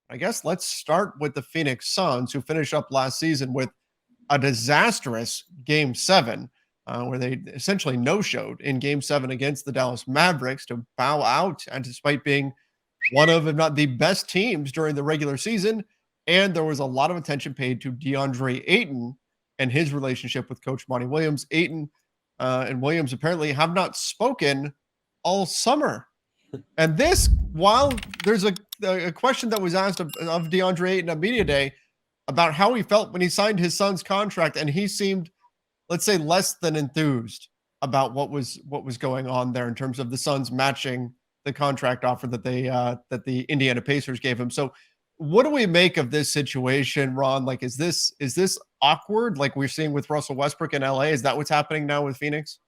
I guess let's start with the Phoenix Suns, who finished up last season with a disastrous Game 7, where they essentially no-showed in Game 7 against the Dallas Mavericks to bow out, and despite being one of, if not the best teams during the regular season. And there was a lot of attention paid to Deandre Ayton and his relationship with Coach Monty Williams. Ayton and Williams apparently have not spoken all summer. And this, while there's a question that was asked of Deandre Ayton at Media Day about how he felt when he signed his son's contract, and he seemed, let's say, less than enthused about what was going on there in terms of the Suns matching the contract offer that that the Indiana Pacers gave him. So what do we make of this situation, Ron? Like, is this awkward like we're seeing with Russell Westbrook in LA? Is that what's happening now with Phoenix?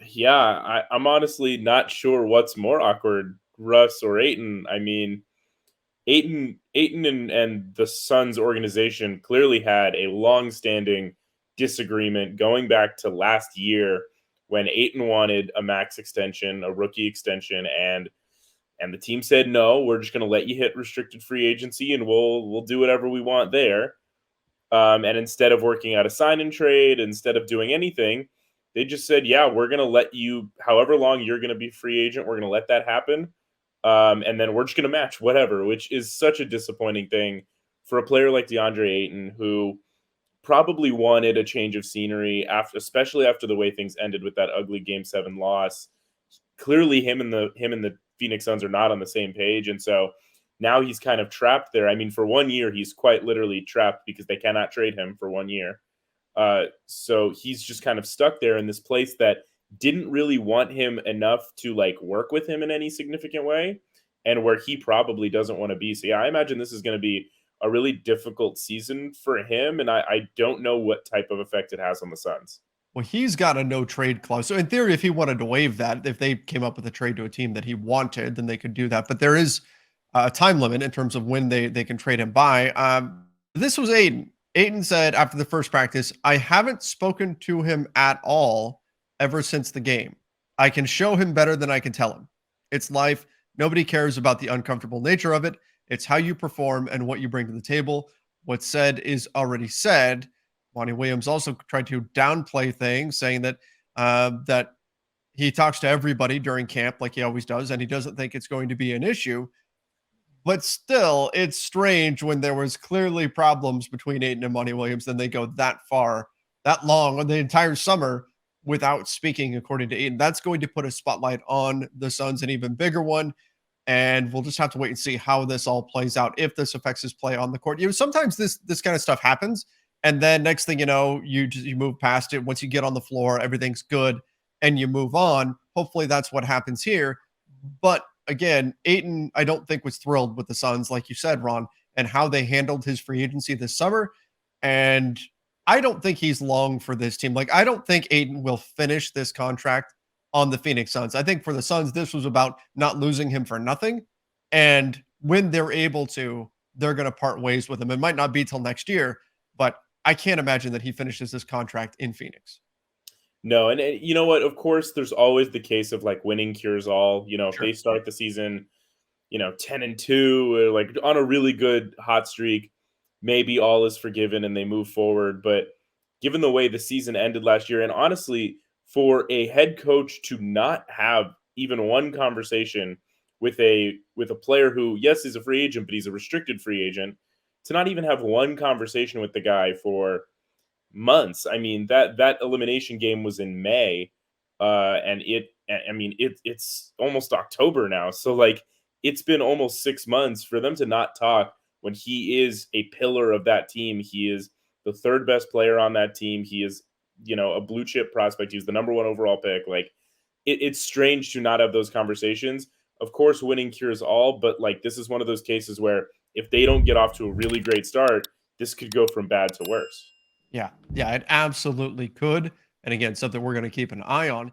Yeah, I'm honestly not sure what's more awkward, Russ or Aiton. I mean, Aiton and the Suns organization clearly had a long-standing disagreement going back to last year when Aiton wanted a max extension, a rookie extension, and the team said no, we're just going to let you hit restricted free agency and we'll do whatever we want there. And instead of working out a sign and trade, instead of doing anything, they just said, yeah, we're going to let you, however long you're going to be free agent, we're going to let that happen. And then we're just going to match whatever, which is such a disappointing thing for a player like DeAndre Ayton, who probably wanted a change of scenery, especially after the way things ended with that ugly Game 7 loss. Clearly, him and the Phoenix Suns are not on the same page, and so now he's kind of trapped there. I mean, for 1 year, he's quite literally trapped because they cannot trade him for 1 year. So he's just kind of stuck there in this place that didn't really want him enough to like work with him in any significant way, and where he probably doesn't want to be. So yeah, I imagine this is going to be a really difficult season for him, and I don't know what type of effect it has on the Suns. Well, he's got a no trade clause. So in theory, if he wanted to waive that, if they came up with a trade to a team that he wanted, then they could do that. But there is a time limit in terms of when they can trade him by. This was Aiden. Aiden said after the first practice, I haven't spoken to him at all ever since the game. I can show him better than I can tell him. It's life. Nobody cares about the uncomfortable nature of it. It's how you perform and what you bring to the table. What's said is already said. Monty Williams also tried to downplay things, saying that that he talks to everybody during camp like he always does, and he doesn't think it's going to be an issue. But still, it's strange when there was clearly problems between Ayton and Monty Williams, then they go that far, that long on the entire summer without speaking, according to Ayton. That's going to put a spotlight on the Suns, an even bigger one. And we'll just have to wait and see how this all plays out, if this affects his play on the court. Sometimes this kind of stuff happens, and then next thing you know, you move past it. Once you get on the floor, everything's good, and you move on. Hopefully, that's what happens here. But again, Ayton, I don't think was thrilled with the Suns, like you said, Ron, and how they handled his free agency this summer. And I don't think he's long for this team. Like, I don't think Ayton will finish this contract on the Phoenix Suns. I think for the Suns, this was about not losing him for nothing. And when they're able to, they're going to part ways with him. It might not be till next year, but I can't imagine that he finishes this contract in Phoenix. No, and you know what? Of course, there's always the case of like winning cures all. If Sure. they start the season, 10-2, or like on a really good hot streak, maybe all is forgiven and they move forward. But given the way the season ended last year, and honestly, for a head coach to not have even one conversation with a player who, yes, is a free agent, but he's a restricted free agent, to not even have one conversation with the guy for months. I mean, that elimination game was in May, and it's almost October now. So like, it's been almost 6 months for them to not talk when he is a pillar of that team. He is the third best player on that team. He is, a blue chip prospect. He's the number one overall pick. Like, it's strange to not have those conversations. Of course, winning cures all, but like, this is one of those cases where if they don't get off to a really great start, this could go from bad to worse. Yeah, it absolutely could. And again, something we're going to keep an eye on.